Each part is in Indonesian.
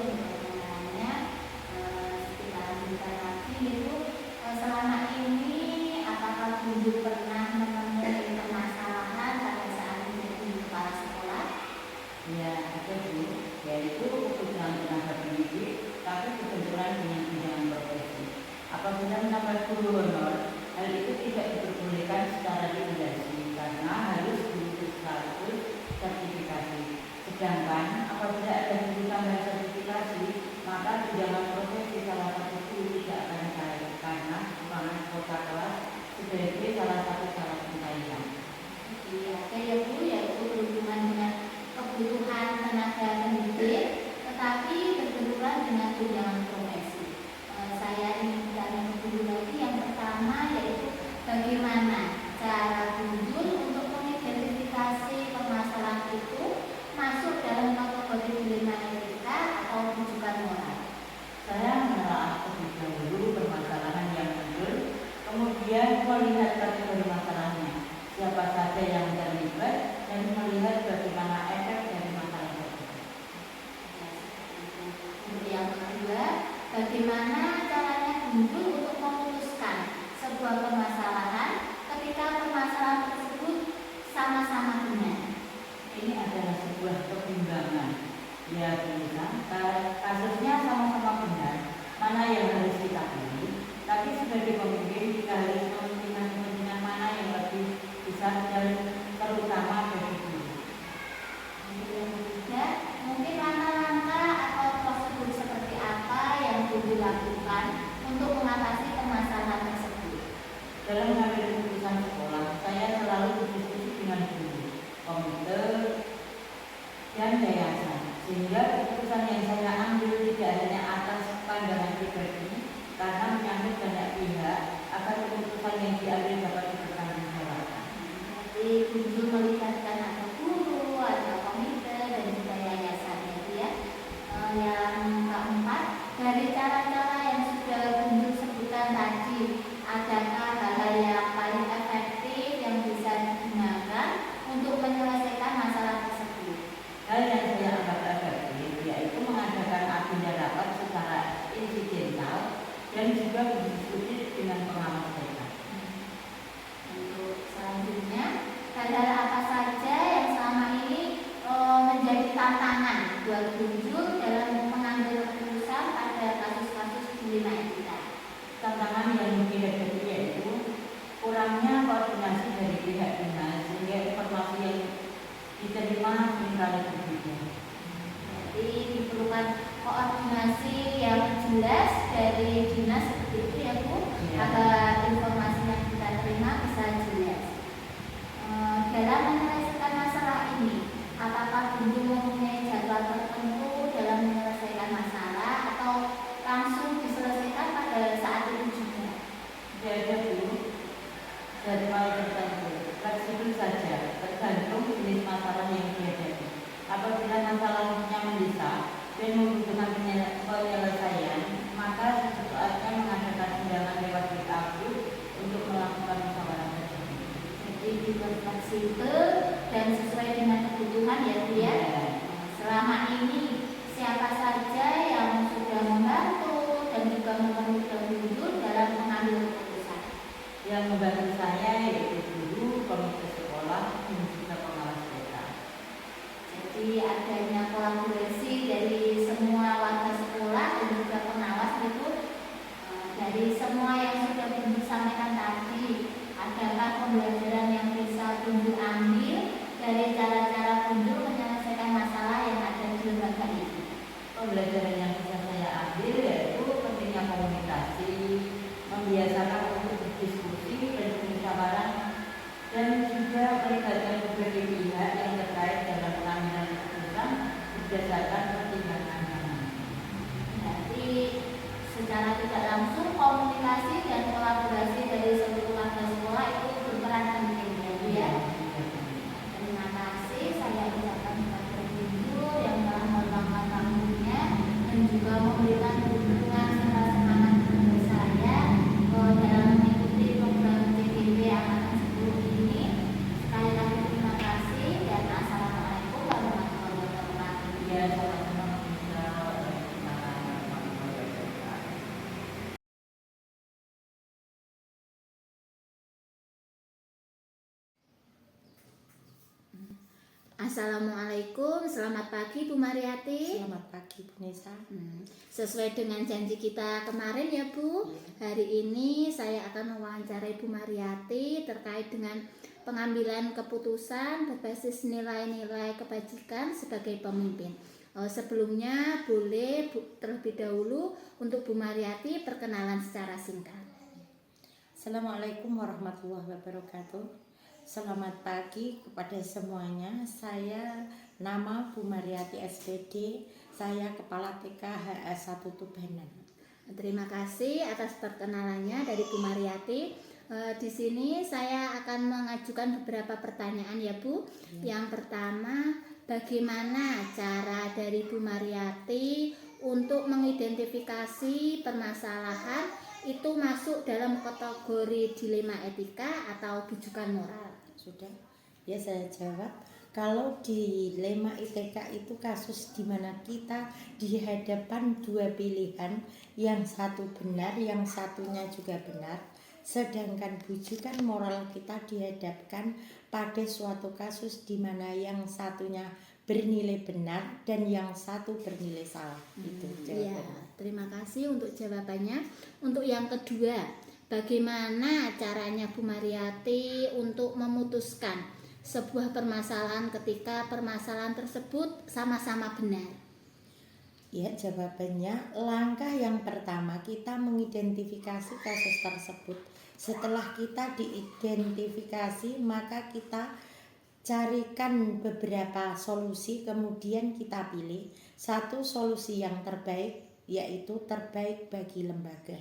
yang bertanya, kita lanjutkan lagi itu selama ini apakah Guntur pernah menemui permasalahan pada saat menjadi kepala sekolah? Ya, ada Bu, yaitu kebutuhan tenaga pendidik, tapi kebenturan dengan bidang profesi. Apabila menambah guru honor, hal itu tidak diperbolehkan secara regulasi karena harus diukur status sertifikasi. Sedangkan apabila ada guru tambahan sertifikasi, maka tunjangan profesi salah satu guru tidak akan cair karena kekurangan kuota kelas sebagai salah satu syarat pencairan. Ada ya Bu, yaitu berhubungan dengan kebutuhan tenaga pendidik, tetapi berbenturan dengan tunjangan profesi. Saya ingin bertanya ke Guru lagi. Yang pertama yaitu bagaimana cara Guntur untuk mengidentifikasi permasalahan itu masuk dalam kategori dilema etika atau rujukan moral. Saya menelaah terlebih dahulu permasalahan yang muncul, kemudian melihat kategori masalahnya, siapa saja yang terlibat, dan melihat bagaimana efek dari masalah tersebut. Yang kedua, bagaimana caranya Guntur untuk memutuskan sebuah permasalahan ketika permasalahan tersebut sama-sama benar. Ini adalah sebuah kebimbangan. Ya bisa, kasusnya sama-sama benar, mana yang harus kita pilih. Tapi sebagai pemimpin kita harus mementingkan kepentingan mana yang lebih besar dan terutama bagi guru. Yang ketiga, mungkin langkah-langkah atau prosedur seperti apa yang Guntur lakukan untuk mengatasi permasalahan tersebut. Dalam mengambil keputusan sekolah, saya selalu berdiskusi dengan guru, komite, dan yayasan, sehingga keputusan yang saya ambil tidak hanya atas pandangan pribadi, karena menyangkut banyak pihak, agar keputusan yang diambil dapat dipertanggungjawabkan. Jadi Guntur melibatkan ada guru, ada komite, dan juga yayasan ya. Yang keempat, dari cara-cara yang sudah Guntur sebutkan tadi, adakah hal-hal yang paling efektif yang bisa digunakan untuk menyelesaikan masalah tersebut? Hal yang saya anggap efektif yaitu mengadakan agenda rapat secara insidental dan juga berdiskusi dengan pengawas mereka. Untuk selanjutnya, hal-hal apa saja yang selama ini menjadi tantangan buat Guntur dalam mengambil keputusan pada kasus-kasus dilema etika? Tantangan yang dihadapi yaitu kurangnya koordinasi dari pihak dinas sehingga informasi yang diterima seringkali berbeda. Jadi diperlukan koordinasi yang jelas dari dinas seperti itu ya Bu, agar informasi yang kita terima bisa jelas. Dalam menyelesaikan masalah ini, apakah Guntur mempunyai jadwal tertentu dalam menyelesaikan masalah atau langsung diselesaikan pada saat itu juga? Tidak ada Bu, jadwal tertentu, fleksibel saja, tergantung jenis masalah yang dihadapi. Apabila masalahnya mendesak dan membutuhkan penyelesaian, maka sesaatnya mengadakan undangan lewat WA untuk melakukan musyawarah tersebut. Jadi dibuat fleksibel dan sesuai dengan kebutuhan ya Bu ya. Selama ini siapa saja yang sudah membantu dan juga mempermudah Guntur dalam mengambil keputusan? Yang membantu saya yaitu guru, komite sekolah, dan juga pengawas mereka. Jadi adanya kolaborasi dari semua warga sekolah dan juga pengawas itu dari semua yang sudah Guntur sampaikan tadi. Adakah pembelajaran yang bisa Guntur ambil dari cara-cara Guntur menyelesaikan masalah yang ada di lembaga ini? Pembelajaran yang bisa saya ambil yaitu pentingnya komunikasi, membiasakan untuk berdiskusi dan bermusyawarah, dan juga melibatkan berbagai pihak yang terkait dalam pengambilan keputusan berdasarkan pertimbangan. Jadi secara tidak langsung komunikasi dan kolaborasi dari seluruh warga sekolah itu berperan penting ya. Terima kasih saya ucapkan kepada Guntur yang telah meluangkan waktunya dan juga memberikan dukungan serta semangat kepada saya dalam mengikuti program CGP angkatan 10 ini. Sekali lagi terima kasih dan assalamualaikum warahmatullahi wabarakatuh. Ya, sama-sama. Assalamualaikum, selamat pagi Bu Mariati. Selamat pagi Bu Nesa. Sesuai dengan janji kita kemarin ya Bu, hari ini saya akan mewawancarai Bu Mariati terkait dengan pengambilan keputusan berbasis nilai-nilai kebajikan sebagai pemimpin. Sebelumnya boleh terlebih dahulu untuk Bu Mariati perkenalan secara singkat. Assalamualaikum warahmatullahi wabarakatuh. Selamat pagi kepada semuanya. Saya nama Bu Mariati SPD. Saya Kepala TK HS 1 Tubanan. Terima kasih atas perkenalannya dari Bu Mariati. Di sini saya akan mengajukan beberapa pertanyaan ya Bu. Yang pertama, bagaimana cara dari Bu Mariati untuk mengidentifikasi permasalahan itu masuk dalam kategori dilema etika atau bujukan moral? Sudah, ya saya jawab. Kalau dilema ITK itu kasus di mana kita di hadapan dua pilihan, yang satu benar, yang satunya juga benar. Sedangkan bujukan moral kita dihadapkan pada suatu kasus di mana yang satunya bernilai benar dan yang satu bernilai salah. Itu jawabannya. Ya, terima kasih untuk jawabannya. Untuk yang kedua, bagaimana caranya Bu Mariati untuk memutuskan sebuah permasalahan ketika permasalahan tersebut sama-sama benar? Ya, jawabannya langkah yang pertama kita mengidentifikasi kasus tersebut. Setelah kita diidentifikasi, maka kita carikan beberapa solusi, kemudian kita pilih satu solusi yang terbaik, yaitu terbaik bagi lembaga.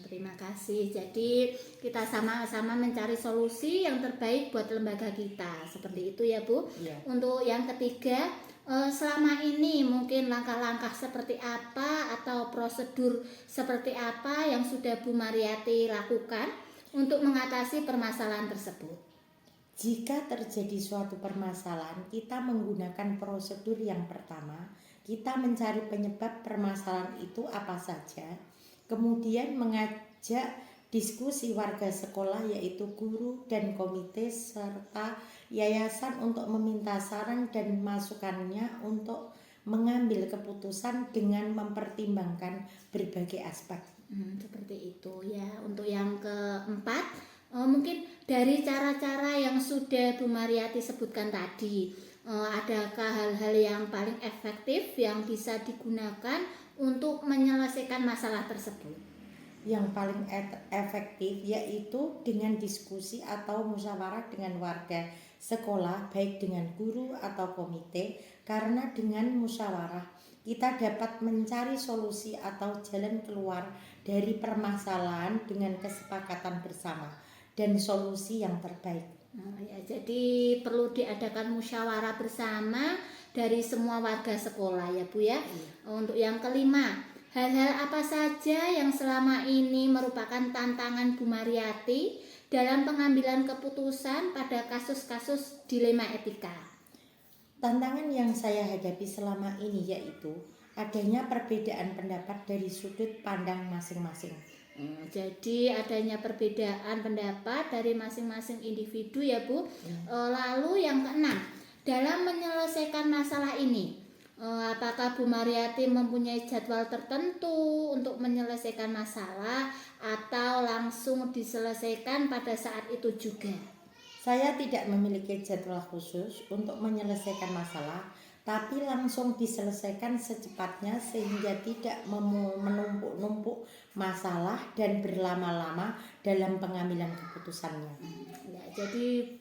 Terima kasih. Jadi kita sama-sama mencari solusi yang terbaik buat lembaga kita. Seperti itu ya Bu. Ya. Untuk yang ketiga, selama ini mungkin langkah-langkah seperti apa atau prosedur seperti apa yang sudah Bu Mariati lakukan untuk mengatasi permasalahan tersebut? Jika terjadi suatu permasalahan, kita menggunakan prosedur yang pertama. Kita mencari penyebab permasalahan itu apa saja. Kemudian mengajak diskusi warga sekolah yaitu guru dan komite serta yayasan untuk meminta saran dan masukannya untuk mengambil keputusan dengan mempertimbangkan berbagai aspek. Seperti itu ya. Untuk yang keempat, mungkin dari cara-cara yang sudah Bu Mariati sebutkan tadi, adakah hal-hal yang paling efektif yang bisa digunakan untuk menyelesaikan masalah tersebut? Yang paling efektif yaitu dengan diskusi atau musyawarah dengan warga sekolah, baik dengan guru atau komite, karena dengan musyawarah kita dapat mencari solusi atau jalan keluar dari permasalahan dengan kesepakatan bersama dan solusi yang terbaik. Jadi perlu diadakan musyawarah bersama dari semua warga sekolah ya Bu ya. Untuk yang kelima, hal-hal apa saja yang selama ini merupakan tantangan Bu Mariati dalam pengambilan keputusan pada kasus-kasus dilema etika? Tantangan yang saya hadapi selama ini yaitu adanya perbedaan pendapat dari sudut pandang masing-masing. Jadi adanya perbedaan pendapat dari masing-masing individu ya Bu. Lalu yang keenam, dalam menyelesaikan masalah ini, apakah Bu Mariati mempunyai jadwal tertentu untuk menyelesaikan masalah atau langsung diselesaikan pada saat itu juga? Saya tidak memiliki jadwal khusus untuk menyelesaikan masalah, tapi langsung diselesaikan secepatnya sehingga tidak menumpuk-numpuk masalah dan berlama-lama dalam pengambilan keputusannya. Ya, jadi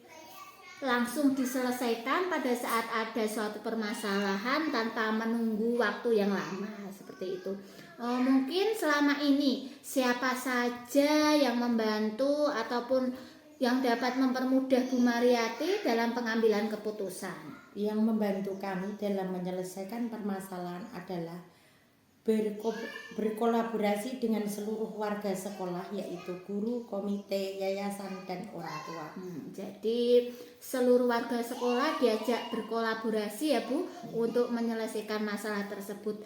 langsung diselesaikan pada saat ada suatu permasalahan tanpa menunggu waktu yang lama, seperti itu. Mungkin selama ini siapa saja yang membantu ataupun yang dapat mempermudah Bu Mariati dalam pengambilan keputusan? Yang membantu kami dalam menyelesaikan permasalahan adalah berkolaborasi dengan seluruh warga sekolah yaitu guru, komite, yayasan, dan orang tua. Jadi seluruh warga sekolah diajak berkolaborasi ya Bu untuk menyelesaikan masalah tersebut.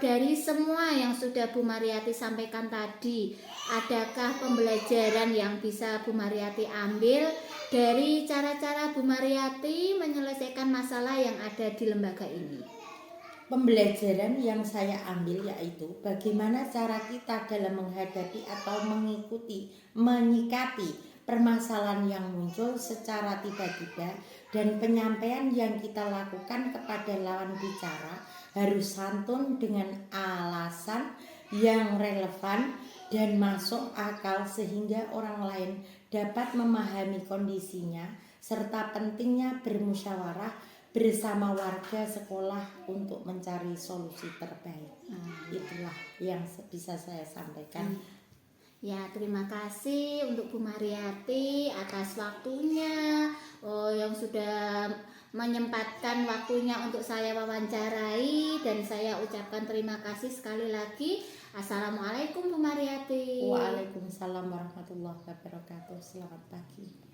Dari semua yang sudah Bu Mariati sampaikan tadi, adakah pembelajaran yang bisa Bu Mariati ambil dari cara-cara Bu Mariati menyelesaikan masalah yang ada di lembaga ini? Pembelajaran yang saya ambil yaitu bagaimana cara kita dalam menghadapi atau menyikapi permasalahan yang muncul secara tiba-tiba, dan penyampaian yang kita lakukan kepada lawan bicara harus santun dengan alasan yang relevan dan masuk akal sehingga orang lain dapat memahami kondisinya, serta pentingnya bermusyawarah bersama warga sekolah untuk mencari solusi terbaik. Itulah yang bisa saya sampaikan. Ya, terima kasih untuk Bu Mariati atas waktunya yang sudah menyempatkan waktunya untuk saya wawancarai, dan saya ucapkan terima kasih sekali lagi. Assalamualaikum Bu Mariati. Waalaikumsalam warahmatullahi wabarakatuh. Selamat pagi.